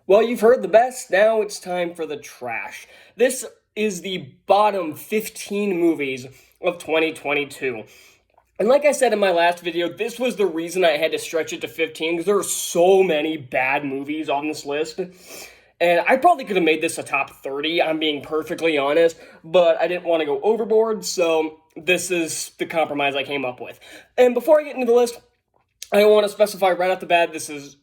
Well, you've heard the best, now it's time for the trash. This is the bottom 15 movies of 2022. And like I said in my last video, this was the reason I had to stretch it to 15 because there are so many bad movies on this list. And I probably could have made this a top 30, I'm being perfectly honest, but I didn't want to go overboard, so this is the compromise I came up with. And before I get into the list, I want to specify right off the bat, this is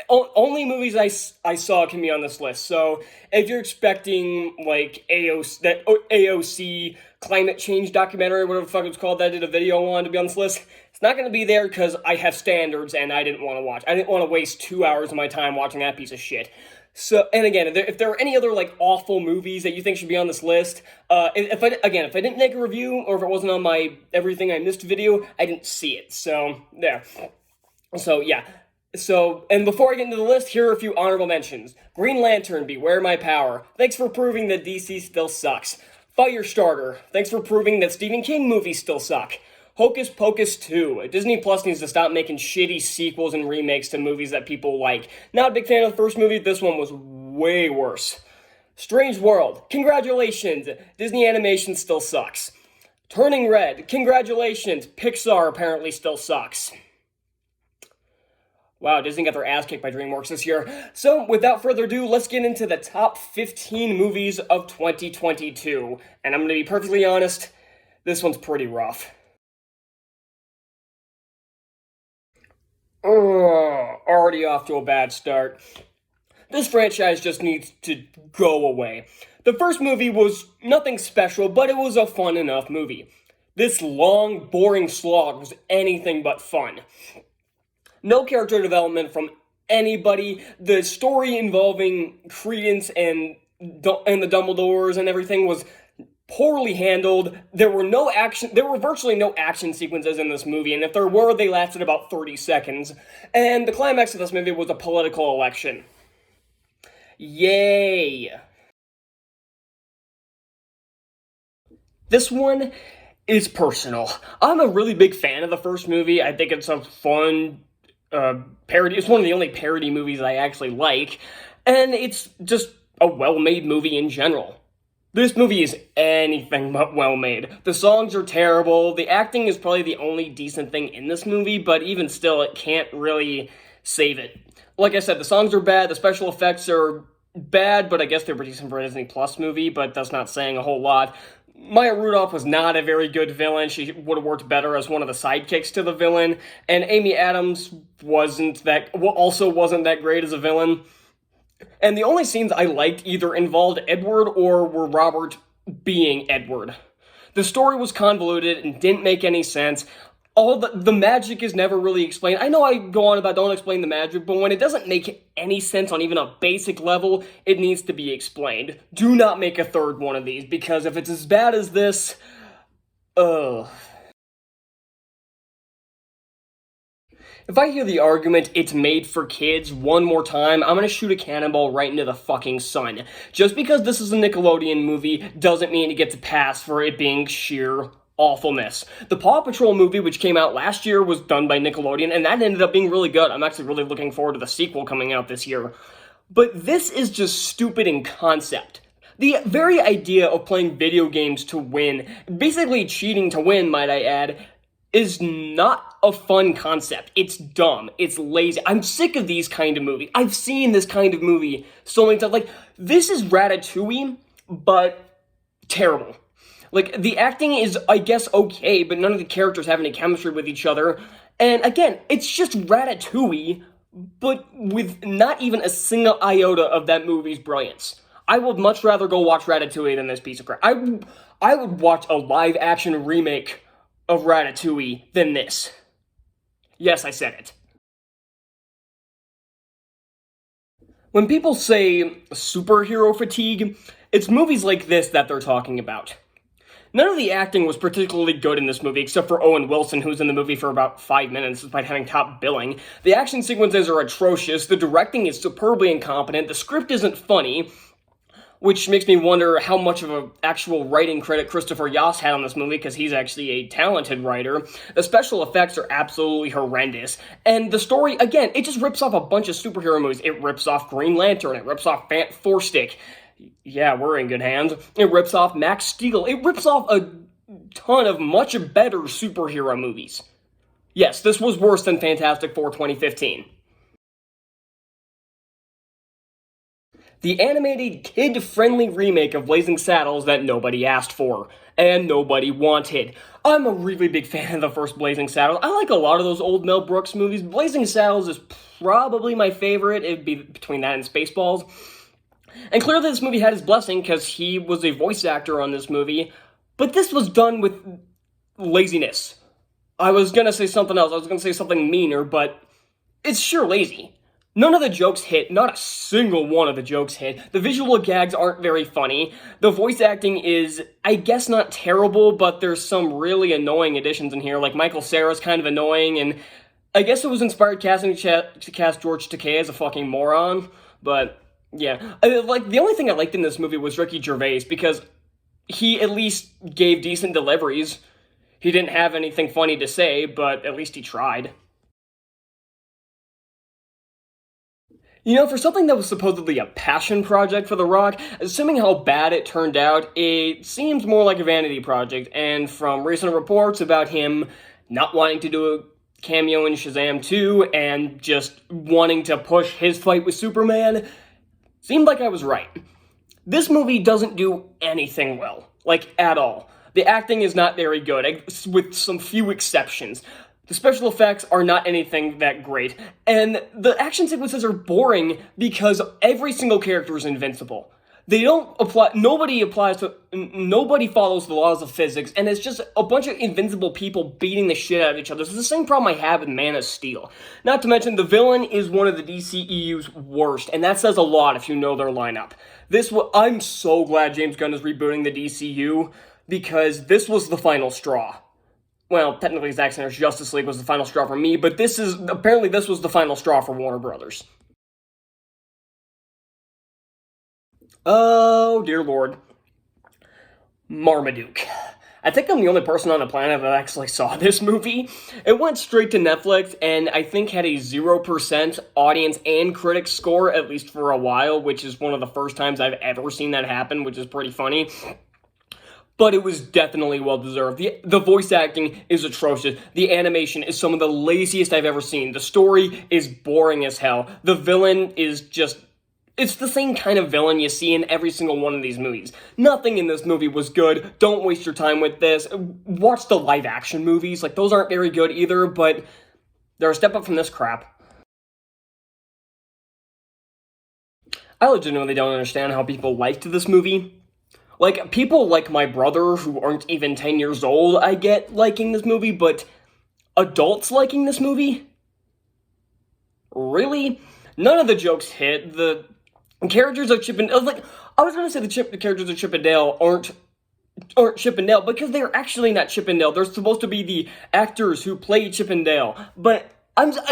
only movies I saw can be on this list. So if you're expecting like AOC climate change documentary, whatever the fuck it's called, that I did a video on to be on this list, it's not going to be there because I have standards and I didn't want to watch. I didn't want to waste 2 hours of my time watching that piece of shit. So, and again, if there are any other like awful movies that you think should be on this list, if I didn't make a review or if it wasn't on my everything I missed video, I didn't see it. So there. So yeah. So, and before I get into the list, here are a few honorable mentions. Green Lantern, Beware My Power. Thanks for proving that DC still sucks. Firestarter. Thanks for proving that Stephen King movies still suck. Hocus Pocus 2. Disney Plus needs to stop making shitty sequels and remakes to movies that people like. Not a big fan of the first movie, this one was way worse. Strange World. Congratulations. Disney animation still sucks. Turning Red. Congratulations. Pixar apparently still sucks. Wow, Disney got their ass kicked by DreamWorks this year. So, without further ado, let's get into the top 15 movies of 2022. And I'm going to be perfectly honest, this one's pretty rough. Already off to a bad start. This franchise just needs to go away. The first movie was nothing special, but it was a fun enough movie. This long, boring slog was anything but fun. No character development from anybody. The story involving Credence and the Dumbledores and everything was poorly handled. There were virtually no action sequences in this movie, and if there were, they lasted about 30 seconds. And the climax of this movie was a political election. Yay! This one is personal. I'm a really big fan of the first movie. I think it's a fun parody. It's one of the only parody movies I actually like, and it's just a well-made movie in general. This movie is anything but well-made. The songs are terrible, the acting is probably the only decent thing in this movie, but even still, it can't really save it. Like I said, the songs are bad, the special effects are bad, but I guess they're decent for a Disney Plus movie, but that's not saying a whole lot. Maya Rudolph was not a very good villain. She would have worked better as one of the sidekicks to the villain. And Amy Adams also wasn't that great as a villain. And the only scenes I liked either involved Edward or were Robert being Edward. The story was convoluted and didn't make any sense. All the magic is never really explained. I know I go on about don't explain the magic, but when it doesn't make any sense on even a basic level, it needs to be explained. Do not make a third one of these, because if it's as bad as this, ugh. If I hear the argument, it's made for kids, one more time, I'm gonna shoot a cannonball right into the fucking sun. Just because this is a Nickelodeon movie doesn't mean it gets a pass for it being sheer awfulness. The Paw Patrol movie, which came out last year, was done by Nickelodeon, and that ended up being really good. I'm actually really looking forward to the sequel coming out this year. But this is just stupid in concept. The very idea of playing video games to win, basically cheating to win, might I add, is not a fun concept. It's dumb. It's lazy. I'm sick of these kind of movies. I've seen this kind of movie so many times. Like, this is Ratatouille, but terrible. Like, the acting is, I guess, okay, but none of the characters have any chemistry with each other. And again, it's just Ratatouille, but with not even a single iota of that movie's brilliance. I would much rather go watch Ratatouille than this piece of crap. I would watch a live-action remake of Ratatouille than this. Yes, I said it. When people say superhero fatigue, it's movies like this that they're talking about. None of the acting was particularly good in this movie, except for Owen Wilson, who's in the movie for about 5 minutes despite having top billing. The action sequences are atrocious, the directing is superbly incompetent, the script isn't funny. which makes me wonder how much of an actual writing credit Christopher Yost had on this movie, because he's actually a talented writer. The special effects are absolutely horrendous, and the story, again, it just rips off a bunch of superhero movies. It rips off Green Lantern, it rips off Four Stick. Yeah, we're in good hands. It rips off Max Steel. It rips off a ton of much better superhero movies. Yes, this was worse than Fantastic Four 2015. The animated, kid-friendly remake of Blazing Saddles that nobody asked for, and nobody wanted. I'm a really big fan of the first Blazing Saddles. I like a lot of those old Mel Brooks movies. Blazing Saddles is probably my favorite. It'd be between that and Spaceballs. And clearly this movie had his blessing, because he was a voice actor on this movie, but this was done with laziness. I was gonna say something else. I was gonna say something meaner, but it's sure lazy. None of the jokes hit. Not a single one of the jokes hit. The visual gags aren't very funny. The voice acting is, I guess, not terrible, but there's some really annoying additions in here. Like, Michael Cera's kind of annoying, and I guess it was inspired casting to cast George Takei as a fucking moron, but yeah. The only thing I liked in this movie was Ricky Gervais, because he at least gave decent deliveries. He didn't have anything funny to say, but at least he tried. You know, for something that was supposedly a passion project for The Rock, assuming how bad it turned out, it seems more like a vanity project, and from recent reports about him not wanting to do a cameo in Shazam 2, and just wanting to push his fight with Superman, seemed like I was right. This movie doesn't do anything well, like, at all. The acting is not very good, with some few exceptions. The special effects are not anything that great, and the action sequences are boring because every single character is invincible. Nobody follows the laws of physics, and it's just a bunch of invincible people beating the shit out of each other. It's the same problem I have with Man of Steel. Not to mention, the villain is one of the DCEU's worst, and that says a lot if you know their lineup. I'm so glad James Gunn is rebooting the DCU, because this was the final straw. Well, technically Zack Snyder's Justice League was the final straw for me, but apparently this was the final straw for Warner Brothers. Oh, dear Lord. Marmaduke. I think I'm the only person on the planet that actually saw this movie. It went straight to Netflix, and I think had a 0% audience and critic score, at least for a while, which is one of the first times I've ever seen that happen, which is pretty funny. But it was definitely well-deserved. The voice acting is atrocious. The animation is some of the laziest I've ever seen. The story is boring as hell. The villain is just... It's the same kind of villain you see in every single one of these movies. Nothing in this movie was good. Don't waste your time with this. Watch the live-action movies. Like, those aren't very good either, but they're a step up from this crap. I legitimately don't understand how people liked this movie. Like, people like my brother, who aren't even 10 years old, I get liking this movie, but adults liking this movie? Really? None of the jokes hit. The characters of Chip and Dale, I was gonna say the characters of Chip and Dale aren't Chip and Dale, because they're actually not Chip and Dale. They're supposed to be the actors who play Chip and Dale, but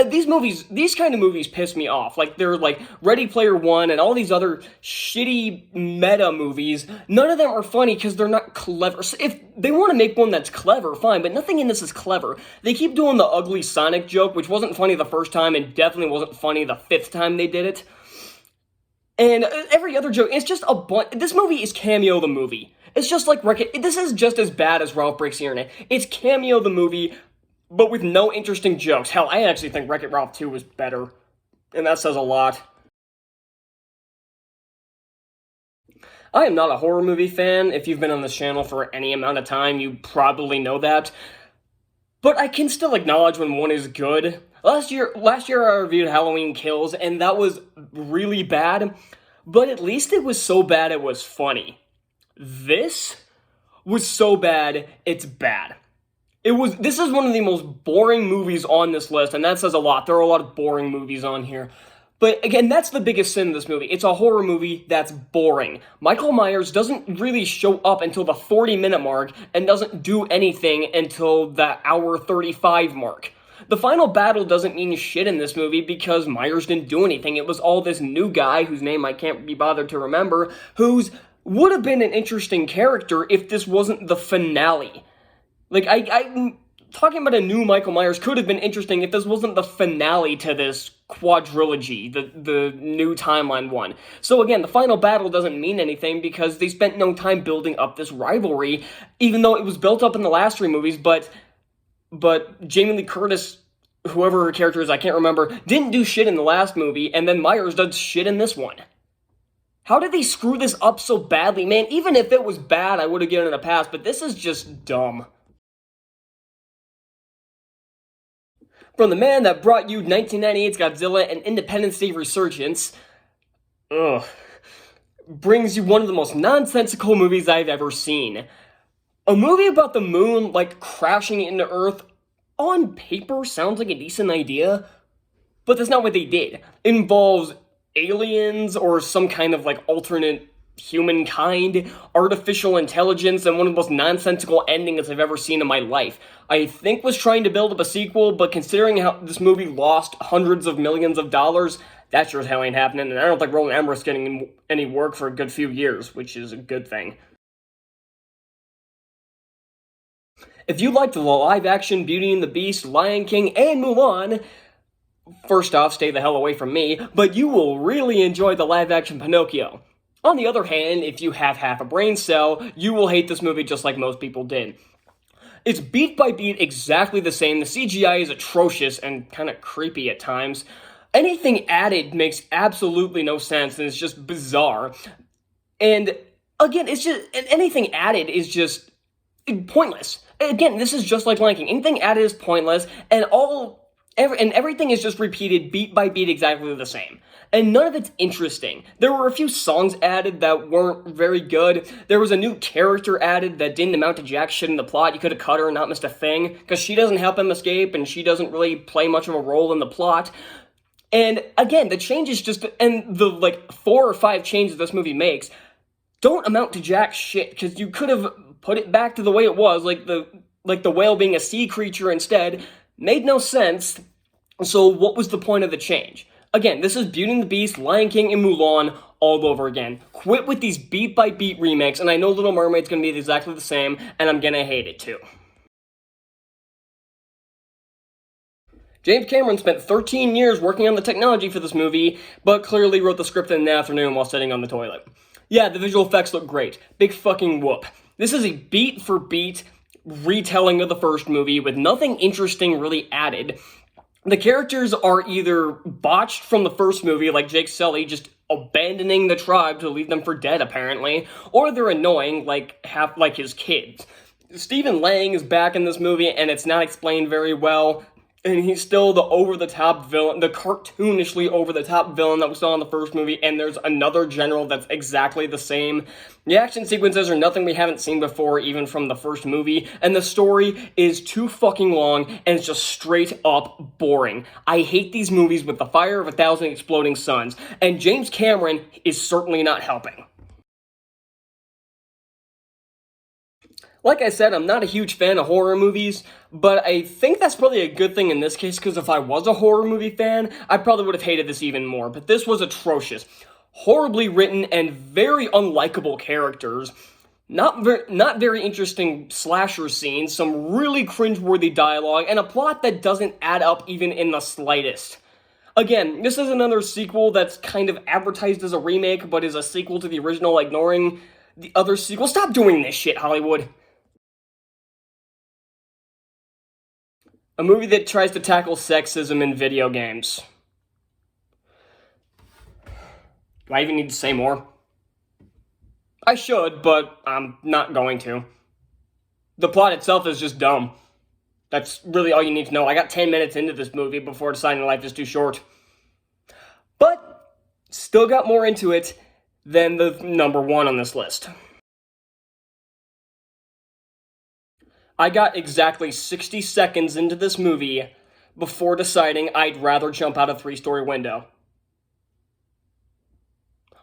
these kind of movies piss me off. Like, they're like Ready Player One and all these other shitty meta movies. None of them are funny because they're not clever. So if they want to make one that's clever, fine, but nothing in this is clever. They keep doing the ugly Sonic joke, which wasn't funny the first time and definitely wasn't funny the 5th time they did it. And every other joke, it's just a bunch. This movie is Cameo the movie. It's just like this is just as bad as Ralph Breaks the Internet. It's Cameo the movie, but with no interesting jokes. Hell, I actually think Wreck-It Ralph 2 was better, and that says a lot. I am not a horror movie fan. If you've been on this channel for any amount of time, you probably know that. But I can still acknowledge when one is good. Last year I reviewed Halloween Kills, and that was really bad, but at least it was so bad it was funny. This was so bad, it's bad. This is one of the most boring movies on this list, and that says a lot. There are a lot of boring movies on here. But again, that's the biggest sin of this movie. It's a horror movie that's boring. Michael Myers doesn't really show up until the 40-minute mark, and doesn't do anything until the hour 35 mark. The final battle doesn't mean shit in this movie because Myers didn't do anything. It was all this new guy, whose name I can't be bothered to remember, who's would have been an interesting character if this wasn't the finale. Like, I'm talking about a new Michael Myers could have been interesting if this wasn't the finale to this quadrilogy, the new timeline one. So again, the final battle doesn't mean anything because they spent no time building up this rivalry, even though it was built up in the last three movies, but Jamie Lee Curtis, whoever her character is, I can't remember, didn't do shit in the last movie, and then Myers does shit in this one. How did they screw this up so badly? Man, even if it was bad, I would have given it a pass, but this is just dumb. From the man that brought you 1998's Godzilla and Independence Day Resurgence, brings you one of the most nonsensical movies I've ever seen. A movie about the moon, like, crashing into Earth, on paper sounds like a decent idea, but that's not what they did. It involves aliens or some kind of, like, alternate humankind, artificial intelligence, and one of the most nonsensical endings I've ever seen in my life. I think was trying to build up a sequel, but considering how this movie lost hundreds of millions of dollars, that sure as hell ain't happening, and I don't think Roland Emmerich's getting any work for a good few years, which is a good thing. If you liked the live-action Beauty and the Beast, Lion King, and Mulan, first off, stay the hell away from me, but you will really enjoy the live-action Pinocchio. On the other hand, if you have half a brain cell, you will hate this movie just like most people did. It's beat by beat exactly the same. The CGI is atrocious and kind of creepy at times. Anything added makes absolutely no sense and it's just bizarre. And again, anything added is just pointless. Again, this is just like Lion King. Anything added is pointless, and everything is just repeated beat by beat exactly the same. And none of it's interesting. There were a few songs added that weren't very good. There was a new character added that didn't amount to jack shit in the plot. You could have cut her and not missed a thing, because she doesn't help him escape, and she doesn't really play much of a role in the plot. And again, the changes and the, like, 4 or 5 changes this movie makes don't amount to jack shit, because you could have put it back to the way it was, like the whale being a sea creature instead, made no sense. So what was the point of the change? Again, this is Beauty and the Beast, Lion King, and Mulan all over again. Quit with these beat-by-beat remakes, and I know Little Mermaid's gonna be exactly the same, and I'm gonna hate it too. James Cameron spent 13 years working on the technology for this movie, but clearly wrote the script in an afternoon while sitting on the toilet. Yeah, the visual effects look great. Big fucking whoop. This is a beat-for-beat retelling of the first movie with nothing interesting really added. The characters are either botched from the first movie, like Jake Sully just abandoning the tribe to leave them for dead, apparently, or they're annoying, like his kids. Stephen Lang is back in this movie, and it's not explained very well, and he's still the over-the-top villain, the cartoonishly over-the-top villain that we saw in the first movie, and there's another general that's exactly the same. The action sequences are nothing we haven't seen before, even from the first movie, and the story is too fucking long, and it's just straight up boring. I hate these movies with the fire of 1,000 exploding suns, and James Cameron is certainly not helping. Like I said, I'm not a huge fan of horror movies, but I think that's probably a good thing in this case, because if I was a horror movie fan, I probably would have hated this even more, but this was atrocious. Horribly written and very unlikable characters, not very interesting slasher scenes, some really cringeworthy dialogue, and a plot that doesn't add up even in the slightest. Again, this is another sequel that's kind of advertised as a remake, but is a sequel to the original, ignoring the other sequel. Stop doing this shit, Hollywood. A movie that tries to tackle sexism in video games. Do I even need to say more? I should, but I'm not going to. The plot itself is just dumb. That's really all you need to know. I got 10 minutes into this movie before deciding life is too short. But, still got more into it than the number 1 on this list. I got exactly 60 seconds into this movie before deciding I'd rather jump out a 3-story window.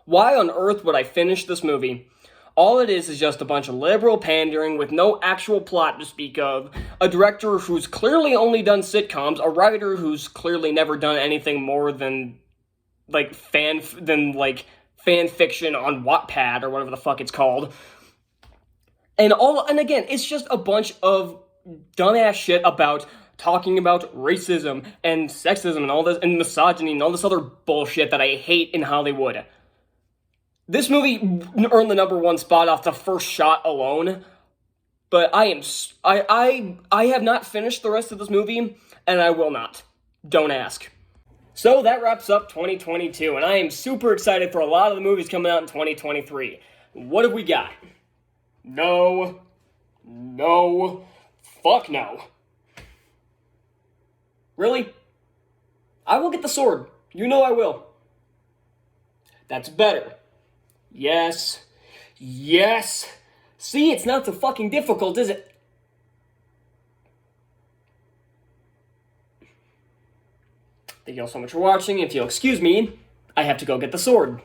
Why on earth would I finish this movie, All it is just a bunch of liberal pandering with no actual plot to speak of, a director who's clearly only done sitcoms, a writer who's clearly never done anything more than, like, fan fiction on Wattpad or whatever the fuck it's called. And again, it's just a bunch of dumbass shit about talking about racism and sexism and all this, and misogyny and all this other bullshit that I hate in Hollywood. This movie earned the #1 spot off the first shot alone, but I have not finished the rest of this movie, and I will not. Don't ask. So that wraps up 2022, and I am super excited for a lot of the movies coming out in 2023. What have we got? No. Fuck no. Really? I will get the sword. You know I will. That's better. Yes. See, it's not so fucking difficult, is it? Thank you all so much for watching. If you'll excuse me, I have to go get the sword.